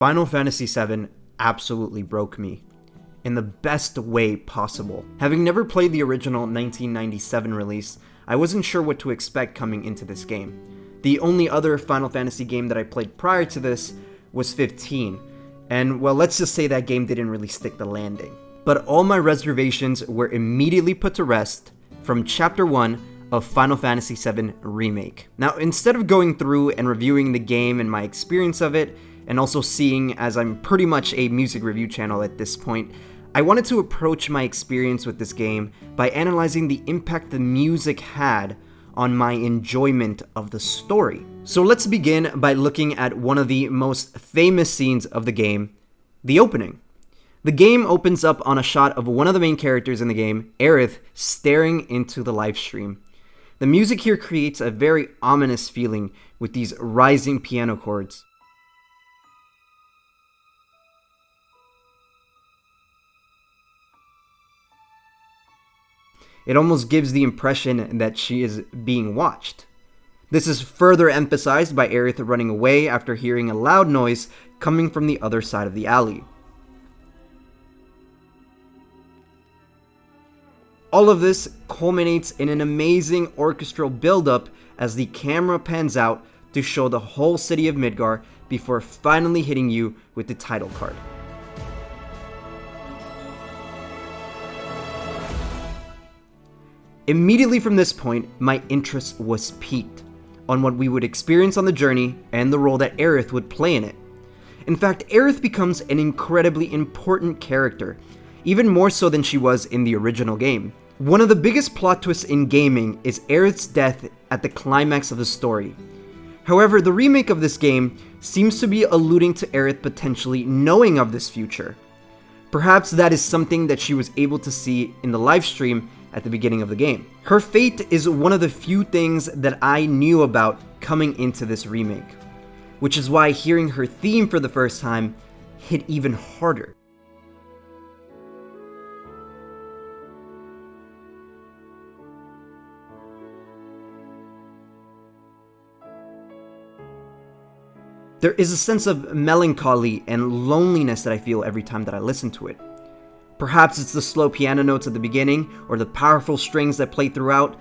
Final Fantasy VII absolutely broke me, in the best way possible. Having never played the original 1997 release, I wasn't sure what to expect coming into this game. The only other Final Fantasy game that I played prior to this was 15, and well, let's just say that game didn't really stick the landing. But all my reservations were immediately put to rest from Chapter 1 of Final Fantasy VII Remake. Now, instead of going through and reviewing the game and my experience of it, and also seeing as I'm pretty much a music review channel at this point, I wanted to approach my experience with this game by analyzing the impact the music had on my enjoyment of the story. So let's begin by looking at one of the most famous scenes of the game, the opening. The game opens up on a shot of one of the main characters in the game, Aerith, staring into the live stream. The music here creates a very ominous feeling with these rising piano chords. It almost gives the impression that she is being watched. This is further emphasized by Aerith running away after hearing a loud noise coming from the other side of the alley. All of this culminates in an amazing orchestral build-up as the camera pans out to show the whole city of Midgar before finally hitting you with the title card. Immediately from this point, my interest was piqued on what we would experience on the journey and the role that Aerith would play in it. In fact, Aerith becomes an incredibly important character, even more so than she was in the original game. One of the biggest plot twists in gaming is Aerith's death at the climax of the story. However, the remake of this game seems to be alluding to Aerith potentially knowing of this future. Perhaps that is something that she was able to see in the live stream at the beginning of the game. Her fate is one of the few things that I knew about coming into this remake, which is why hearing her theme for the first time hit even harder. There is a sense of melancholy and loneliness that I feel every time that I listen to it. Perhaps it's the slow piano notes at the beginning or the powerful strings that play throughout,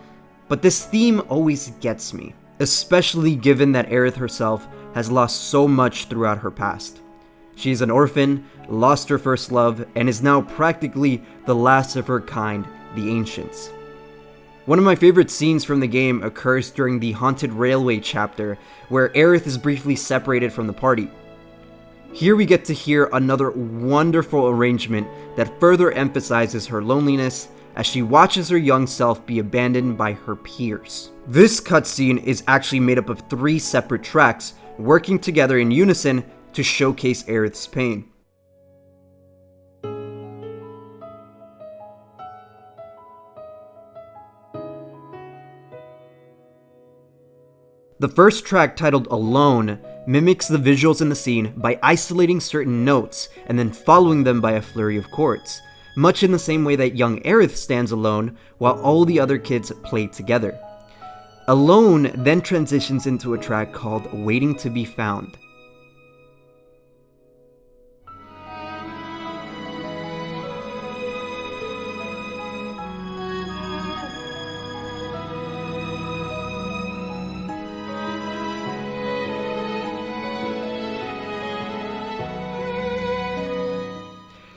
but this theme always gets me, especially given that Aerith herself has lost so much throughout her past. She is an orphan, lost her first love, and is now practically the last of her kind, the Ancients. One of my favorite scenes from the game occurs during the Haunted Railway chapter, where Aerith is briefly separated from the party. Here we get to hear another wonderful arrangement that further emphasizes her loneliness as she watches her young self be abandoned by her peers. This cutscene is actually made up of 3 separate tracks working together in unison to showcase Aerith's pain. The first track, titled Alone, mimics the visuals in the scene by isolating certain notes and then following them by a flurry of chords, much in the same way that young Aerith stands alone while all the other kids play together. Alone then transitions into a track called Waiting to be Found.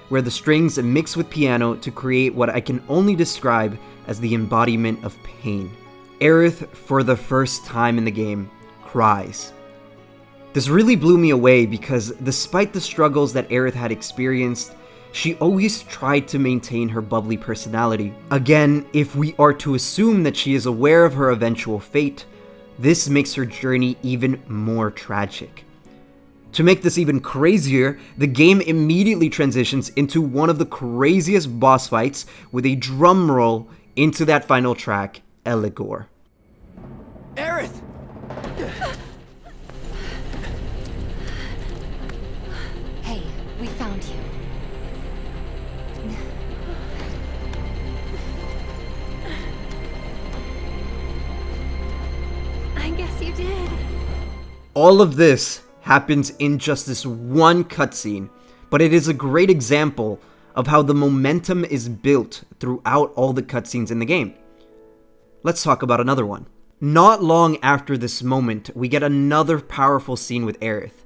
Where the strings mix with piano to create what I can only describe as the embodiment of pain. Aerith, for the first time in the game, cries. This really blew me away because despite the struggles that Aerith had experienced, she always tried to maintain her bubbly personality. Again, if we are to assume that she is aware of her eventual fate, this makes her journey even more tragic. To make this even crazier, the game immediately transitions into one of the craziest boss fights with a drum roll into that final track, Eligor. Aerith! Hey, we found you. I guess you did. All of this happens in just this one cutscene, but it is a great example of how the momentum is built throughout all the cutscenes in the game. Let's talk about another one. Not long after this moment, we get another powerful scene with Aerith.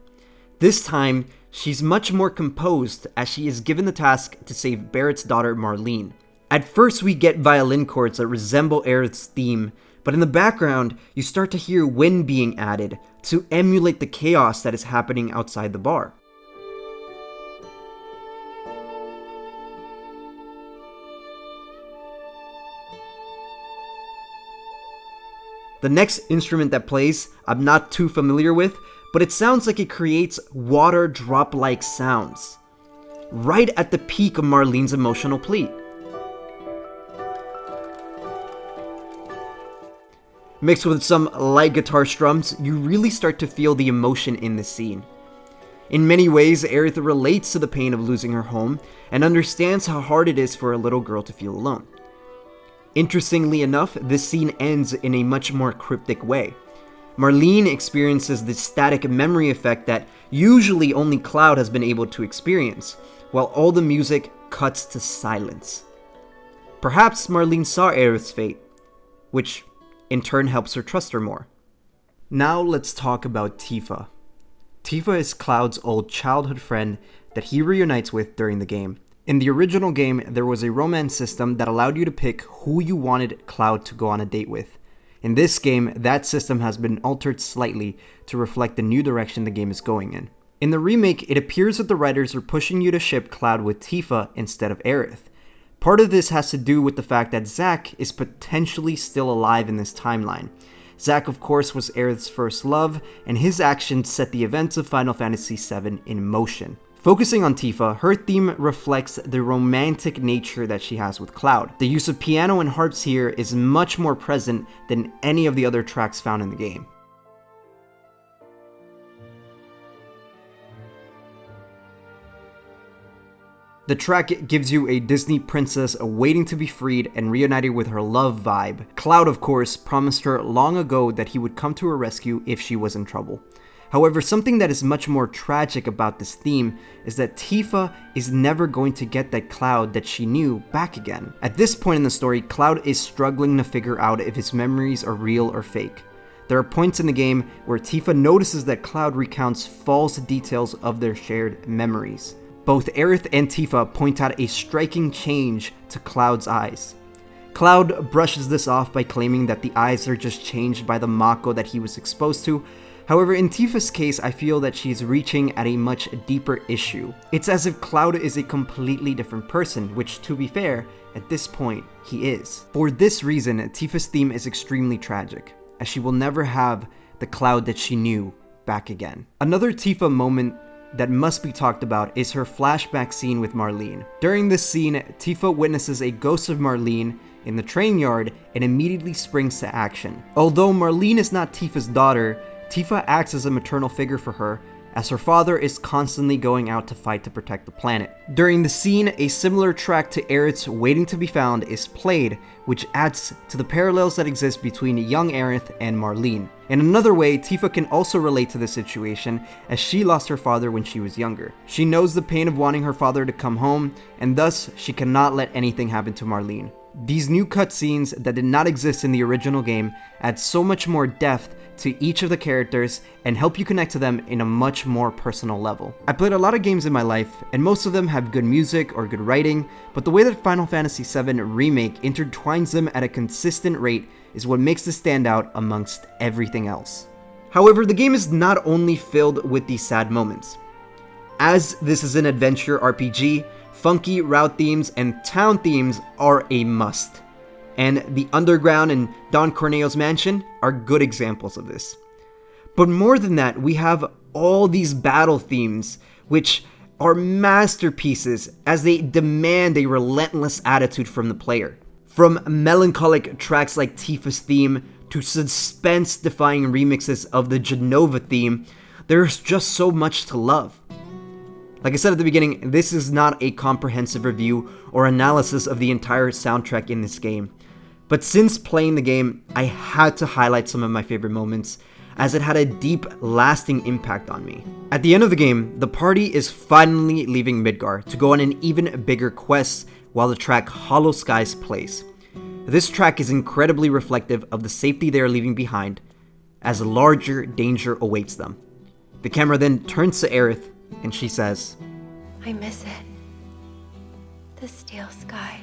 This time, she's much more composed as she is given the task to save Barrett's daughter Marlene. At first we get violin chords that resemble Aerith's theme, but in the background you start to hear wind being added to emulate the chaos that is happening outside the bar. The next instrument that plays, I'm not too familiar with, but it sounds like it creates water drop-like sounds, right at the peak of Marlene's emotional plea. Mixed with some light guitar strums, you really start to feel the emotion in this scene. In many ways, Aerith relates to the pain of losing her home and understands how hard it is for a little girl to feel alone. Interestingly enough, this scene ends in a much more cryptic way. Marlene experiences the static memory effect that usually only Cloud has been able to experience, while all the music cuts to silence. Perhaps Marlene saw Aerith's fate, which in turn helps her trust her more. Now let's talk about Tifa. Tifa is Cloud's old childhood friend that he reunites with during the game. In the original game, there was a romance system that allowed you to pick who you wanted Cloud to go on a date with. In this game, that system has been altered slightly to reflect the new direction the game is going in. In the remake, it appears that the writers are pushing you to ship Cloud with Tifa instead of Aerith. Part of this has to do with the fact that Zack is potentially still alive in this timeline. Zack, of course, was Aerith's first love, and his actions set the events of Final Fantasy VII in motion. Focusing on Tifa, her theme reflects the romantic nature that she has with Cloud. The use of piano and harps here is much more present than any of the other tracks found in the game. The track gives you a Disney princess awaiting to be freed and reunited with her love vibe. Cloud, of course, promised her long ago that he would come to her rescue if she was in trouble. However, something that is much more tragic about this theme is that Tifa is never going to get that Cloud that she knew back again. At this point in the story, Cloud is struggling to figure out if his memories are real or fake. There are points in the game where Tifa notices that Cloud recounts false details of their shared memories. Both Aerith and Tifa point out a striking change to Cloud's eyes. Cloud brushes this off by claiming that the eyes are just changed by the Mako that he was exposed to. However, in Tifa's case, I feel that she's reaching at a much deeper issue. It's as if Cloud is a completely different person, which, to be fair, at this point, he is. For this reason, Tifa's theme is extremely tragic, as she will never have the Cloud that she knew back again. Another Tifa moment that must be talked about is her flashback scene with Marlene. During this scene, Tifa witnesses a ghost of Marlene in the train yard and immediately springs to action. Although Marlene is not Tifa's daughter, Tifa acts as a maternal figure for her, as her father is constantly going out to fight to protect the planet. During the scene, a similar track to Aerith's Waiting to be Found is played, which adds to the parallels that exist between young Aerith and Marlene. In another way, Tifa can also relate to this situation, as she lost her father when she was younger. She knows the pain of wanting her father to come home, and thus she cannot let anything happen to Marlene. These new cutscenes that did not exist in the original game add so much more depth to each of the characters and help you connect to them in a much more personal level. I played a lot of games in my life, and most of them have good music or good writing, but the way that Final Fantasy VII Remake intertwines them at a consistent rate is what makes this stand out amongst everything else. However, the game is not only filled with these sad moments. As this is an adventure RPG, funky route themes and town themes are a must. And the Underground and Don Corneo's mansion are good examples of this. But more than that, we have all these battle themes, which are masterpieces as they demand a relentless attitude from the player. From melancholic tracks like Tifa's theme to suspense-defying remixes of the Genova theme, there's just so much to love. Like I said at the beginning, this is not a comprehensive review or analysis of the entire soundtrack in this game. But since playing the game, I had to highlight some of my favorite moments. as it had a deep, lasting impact on me. At the end of the game, the party is finally leaving Midgar to go on an even bigger quest while the track Hollow Skies plays. This track is incredibly reflective of the safety they are leaving behind, as larger danger awaits them. The camera then turns to Aerith, and she says, I miss it. The steel sky.